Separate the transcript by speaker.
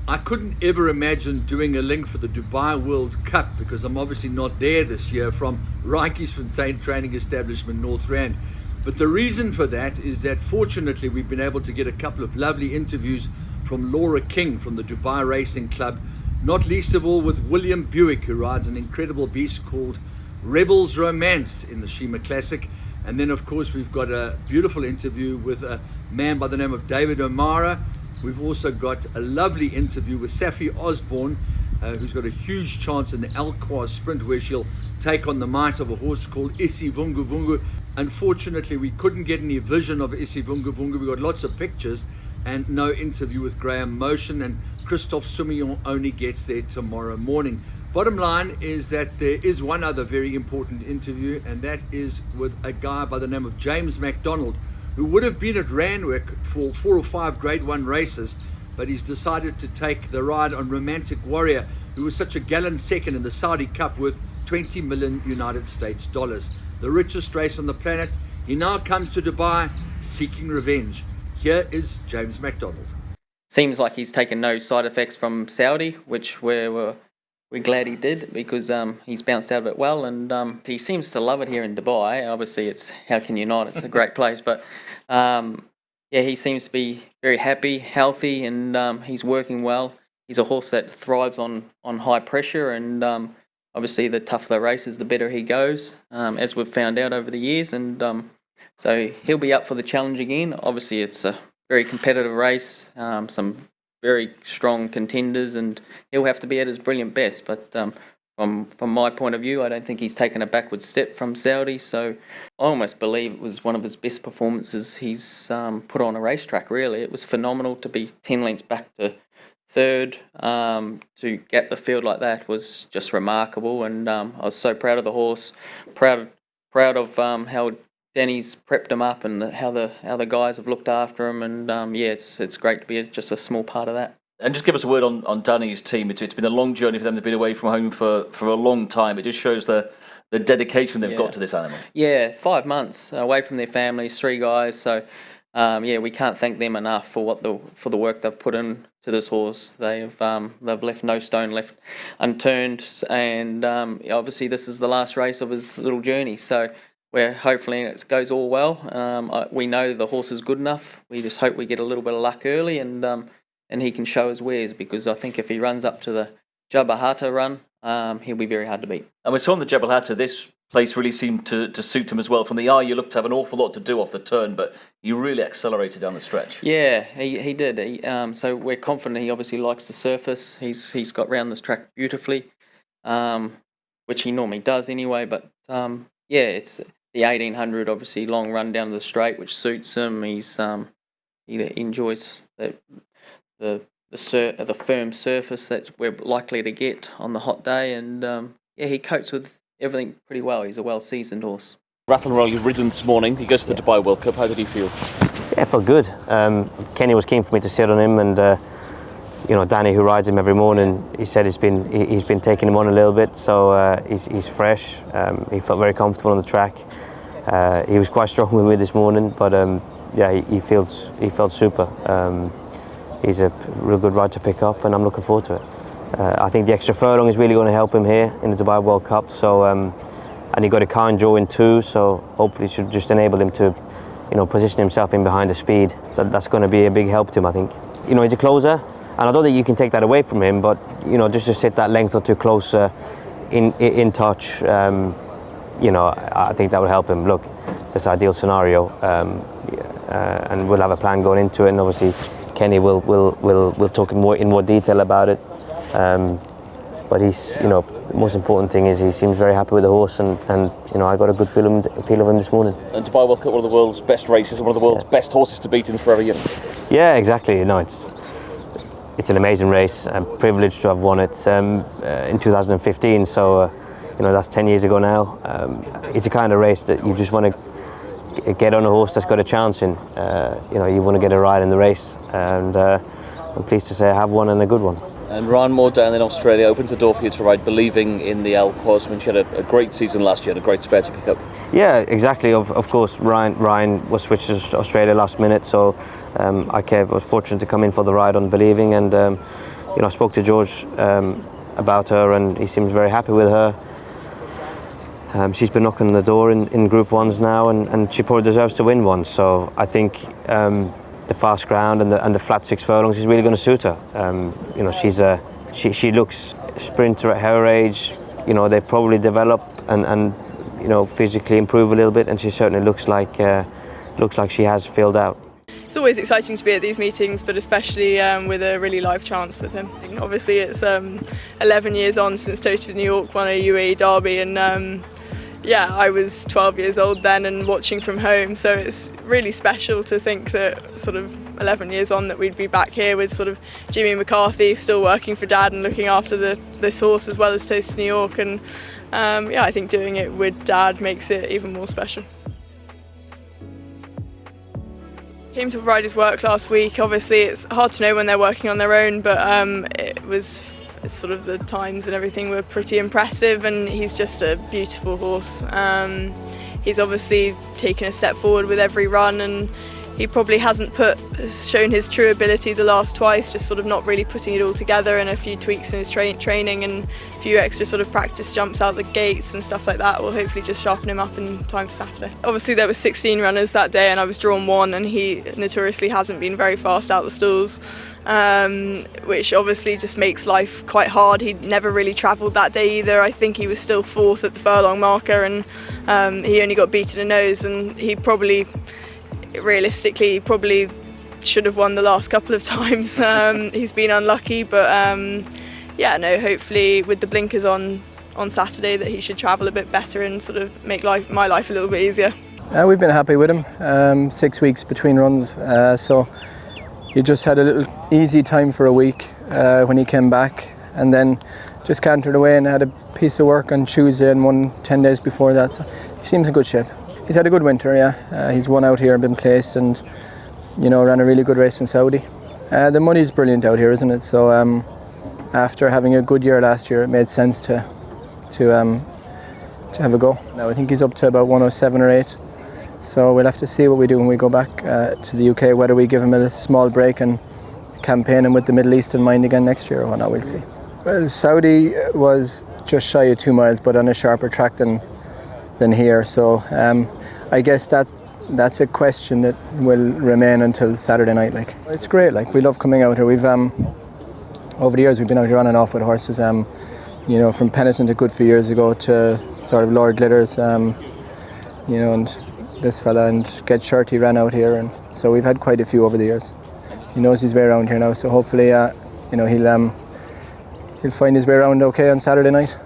Speaker 1: I couldn't ever imagine doing a link for the Dubai World Cup because I'm obviously not there this year from Rikey's Fontaine Training Establishment, North Rand. But the reason for that is that fortunately we've been able to get a couple of lovely interviews from Laura King from the Dubai Racing Club, not least of all with William Buick, who rides an incredible beast called Rebel's Romance in the Sheema Classic. And then of course we've got a beautiful interview with a man by the name of David O'Mara. We've also got a lovely interview with Saffie Osborne, who's got a huge chance in the Alquaz Sprint where she'll take on the might of a horse called Isi Vungu Vungu. Unfortunately, we couldn't get any vision of Isi Vungu Vungu. We got lots of pictures and no interview with Graham Motion, and Christophe Soumillon only gets there tomorrow morning. Bottom line is that there is one other very important interview, and that is with a guy by the name of James McDonald, who would have been at Randwick for 4 or 5 Grade 1 races, but he's decided to take the ride on Romantic Warrior, who was such a gallant second in the Saudi Cup with 20 million United States dollars. The richest race on the planet. He now comes to Dubai seeking revenge. Here is James McDonald.
Speaker 2: Seems like he's taken no side effects from Saudi, which we're glad he did, because he's bounced out of it well, and he seems to love it here in Dubai. Obviously, it's how can you not? It's a great place, but yeah, he seems to be very happy, healthy, and he's working well. He's a horse that thrives on high pressure, and obviously the tougher the races, the better he goes, as we've found out over the years, and so he'll be up for the challenge again. Obviously, it's a very competitive race, some very strong contenders, and he'll have to be at his brilliant best. But from my point of view, I don't think he's taken a backward step from Saudi, so I almost believe it was one of his best performances he's put on a racetrack, really. It was phenomenal to be 10 lengths back to third, to get the field like that was just remarkable, and I was so proud of the horse, proud of how Danny's prepped him up and how the guys have looked after him, and yeah, it's great to be just a small part of that.
Speaker 3: And just give us a word on Danny's team. It's been a long journey for them. They've been away from home for a long time. It just shows the dedication they've got to this animal.
Speaker 2: Yeah, 5 months away from their families, 3 guys. So yeah, we can't thank them enough for the work they've put in to this horse. They've left no stone left unturned, and obviously this is the last race of his little journey. So we're hopefully it goes all well. We know the horse is good enough. We just hope we get a little bit of luck early, and he can show his wares, because I think if he runs up to the Jabal Hatta run, he'll be very hard to beat. And
Speaker 3: we saw on the Jabal Hatta, this place really seemed to suit him as well. From the eye, you looked to have an awful lot to do off the turn, but you really accelerated down the stretch.
Speaker 2: Yeah, he did. So we're confident he obviously likes the surface. He's got round this track beautifully, which he normally does anyway. But yeah, it's the 1800, obviously long run down the straight, which suits him. He enjoys the firm surface that we're likely to get on the hot day, and yeah, he copes with everything pretty well. He's a well-seasoned horse.
Speaker 3: Rattle and roll, you've ridden this morning. He goes to the Dubai World Cup. How did he feel?
Speaker 4: Yeah, it felt good. Kenny was keen for me to sit on him, and Danny, who rides him every morning, he said he's been taking him on a little bit, so he's fresh. He felt very comfortable on the track. He was quite strong with me this morning, but yeah, he felt super. He's a real good ride to pick up, and I'm looking forward to it. I think the extra furlong is really going to help him here in the Dubai World Cup. So, and he got a kind draw in 2, so hopefully it should just enable him to, position himself in behind the speed. That's going to be a big help to him, I think. He's a closer, and I don't think you can take that away from him. But just to sit that length or 2 closer, in touch, I think that would help him. Look, this ideal scenario, and we'll have a plan going into it, and obviously Kenny will talk in more detail about it. But he's, the most important thing is he seems very happy with the horse, and I got a good feel of him this morning.
Speaker 3: And Dubai World Cup, one of the world's best races, and one of the world's best horses to beat in forever young.
Speaker 4: Yeah, exactly. It's an amazing race. I'm privileged to have won it in 2015. So that's 10 years ago now. It's a kind of race that you just want to get on a horse that's got a chance in. You want to get a ride in the race, and I'm pleased to say I have one, and a good one.
Speaker 3: And Ryan Moore down in Australia opens the door for you to ride, believing in the Alquaz. I mean, she had a great season last year and a great spare to pick up.
Speaker 4: Yeah, exactly. Of course, Ryan was switched to Australia last minute, so I was fortunate to come in for the ride on believing, and you know, I spoke to George about her, and he seems very happy with her. She's been knocking on the door in Group 1s now, and she probably deserves to win one. So I think the fast ground and the flat 6 furlongs is really going to suit her. You know, she looks a sprinter at her age. You know, they probably develop and you know, physically improve a little bit, and she certainly looks like she has filled out.
Speaker 5: It's always exciting to be at these meetings, but especially with a really live chance with him. Obviously, it's 11 years on since Toto New York won a UAE Derby, and yeah, I was 12 years old then and watching from home, so it's really special to think that sort of 11 years on that we'd be back here with sort of Jimmy McCarthy still working for Dad and looking after this horse as well as Toto New York, and yeah, I think doing it with Dad makes it even more special. Came to Riders Work last week. Obviously it's hard to know when they're working on their own, but it was sort of the times and everything were pretty impressive, and he's just a beautiful horse. He's obviously taken a step forward with every run, and he probably hasn't shown his true ability the last twice, just sort of not really putting it all together, and a few tweaks in his training and a few extra sort of practice jumps out the gates and stuff like that will hopefully just sharpen him up in time for Saturday. Obviously there were 16 runners that day and I was drawn 1, and he notoriously hasn't been very fast out the stalls, which obviously just makes life quite hard. He never really travelled that day either. I think he was still 4th at the furlong marker, and he only got beaten a nose, and he probably realistically probably should have won the last couple of times. He's been unlucky, but yeah, no, hopefully with the blinkers on Saturday that he should travel a bit better and sort of make my life a little bit easier.
Speaker 6: We've been happy with him. 6 weeks between runs, so he just had a little easy time for a week when he came back, and then just cantered away and had a piece of work on Tuesday and won 10 days before that, so he seems in good shape. He's had a good winter, yeah. He's won out here and been placed, and you know, ran a really good race in Saudi. The money's brilliant out here, isn't it? So after having a good year last year, it made sense to have a go. Now I think he's up to about 107 or 8. So we'll have to see what we do when we go back to the UK, whether we give him a small break and campaign him with the Middle East in mind again next year or not, we'll see. Well, Saudi was just shy of 2 miles, but on a sharper track than here, so I guess that's a question that will remain until Saturday night. Like, it's great, like, we love coming out here. We've over the years we've been out here on and off with horses, you know, from Penitent a good few years ago to sort of Lord Glitters, you know, and this fella, and Get Shirty ran out here, and so we've had quite a few over the years. He knows his way around here now, so hopefully you know, he'll find his way around okay on Saturday night.